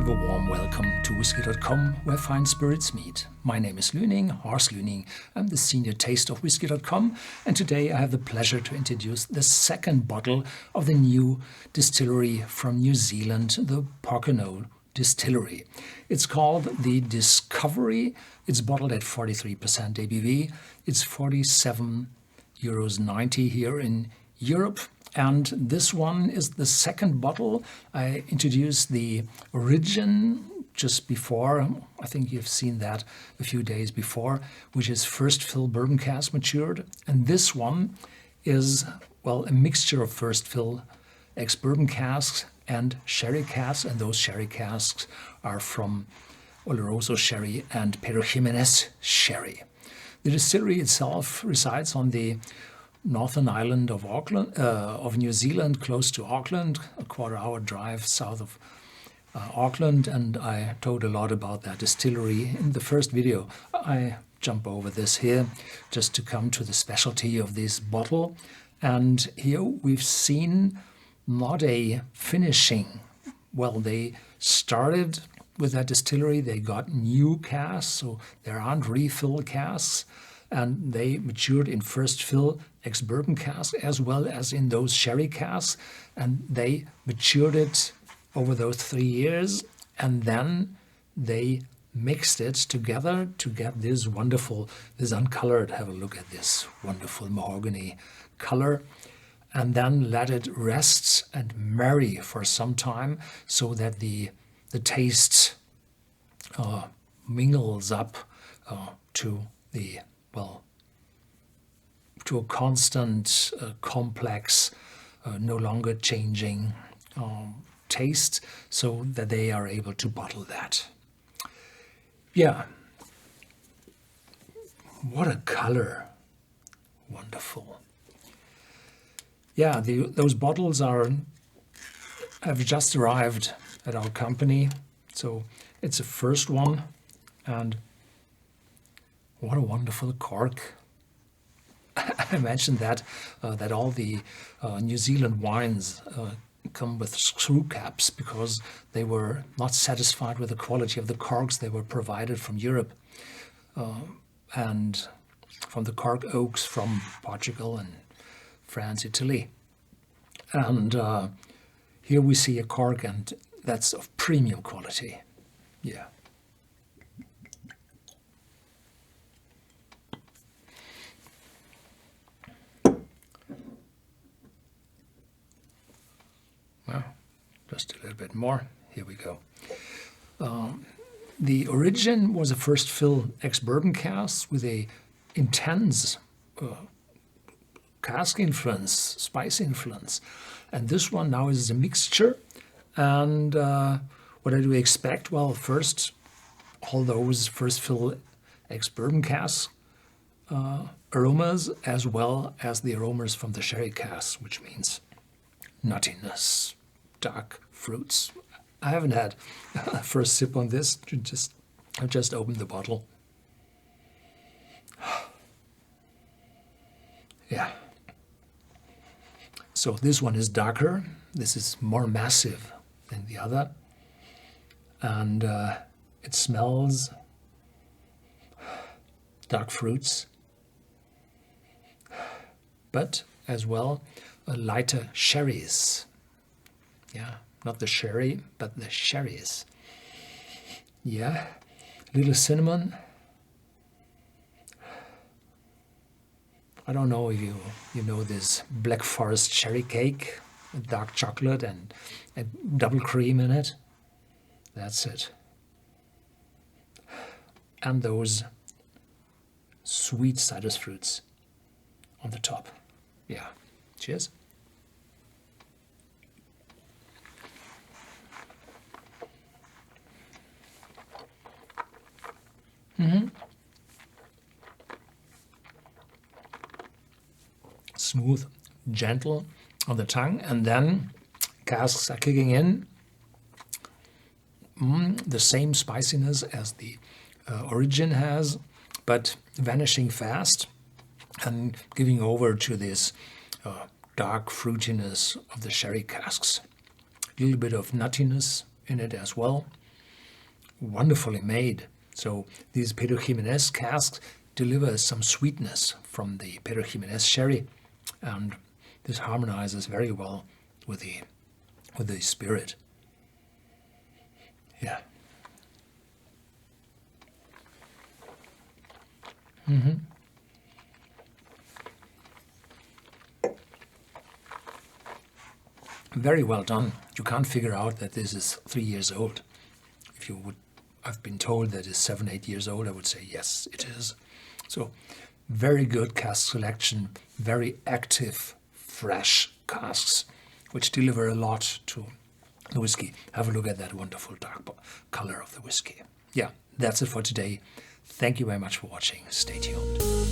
have a warm welcome to Whisky.com, where fine spirits meet. My name is Lüning, Horst Lüning. I'm the senior taste of Whisky.com, and today I have the pleasure to introduce the second bottle of the new distillery from New Zealand, the Pōkeno Discovery. It's called the Discovery. It's bottled at 43% ABV. It's €47.90 here in Europe. And this one is the second bottle. I introduced the Origin just before. I think you've seen that a few days before, which is first fill bourbon cask matured. And this one is, well, a mixture of first fill ex-bourbon casks and sherry casks. And those sherry casks are from Oloroso sherry and Pedro Ximénez sherry. The distillery itself resides on the northern island of Auckland, of New Zealand, close to Auckland, a quarter-hour drive south of Auckland, and I told a lot about that distillery in the first video. I jump over this here just to come to the specialty of this bottle, and here we've seen not a finishing. Well, they started with that distillery, they got new casks, so there aren't refill casks, and they matured in first fill ex-bourbon casks as well as in those sherry casks, and they matured it over those 3 years, and then they mixed it together to get this wonderful, this uncolored, have a look at this wonderful mahogany color, and then let it rest and marry for some time so that the taste mingles up to the, well, to a constant, complex, no longer changing taste, so that they are able to bottle that. Yeah, what a color, wonderful. Yeah, those bottles have just arrived at our company, so it's the first one, and what a wonderful cork. I mentioned that all the New Zealand wines come with screw caps because they were not satisfied with the quality of the corks they were provided from Europe and from the cork oaks from Portugal and France, Italy. And here we see a cork, and that's of premium quality. Yeah. Well, just a little bit more. Here we go. The Origin was a first fill ex-bourbon cask with a intense cask influence, spice influence. And this one now is a mixture. And what I do expect? Well, first, all those first fill ex-bourbon cask aromas, as well as the aromas from the sherry cask, which means nuttiness, dark fruits. I haven't had a first sip on this. I just opened the bottle. Yeah. So this one is darker. This is more massive than the other. And it smells dark fruits, but as well lighter sherries. Yeah, not the sherry, but the sherries. Yeah, little cinnamon. I don't know if you know this Black Forest cherry cake with dark chocolate and a double cream in it. That's it. And those sweet citrus fruits on the top. Yeah. Cheers. Smooth, gentle on the tongue, and then casks are kicking in. The same spiciness as the Origin has, but vanishing fast and giving over to this dark fruitiness of the sherry casks. A little bit of nuttiness in it as well. wonderfully made. So these Pedro Jimenez casks deliver some sweetness from the Pedro Jimenez sherry, and this harmonizes very well with the spirit. Yeah. Very well done. You can't figure out that this is 3 years old. If you would, I've been told that it's 7, 8 years old, I would say yes, it is. So, very good cask selection, very active, fresh casks, which deliver a lot to the whiskey. Have a look at that wonderful dark color of the whiskey. Yeah, that's it for today. Thank you very much for watching. Stay tuned.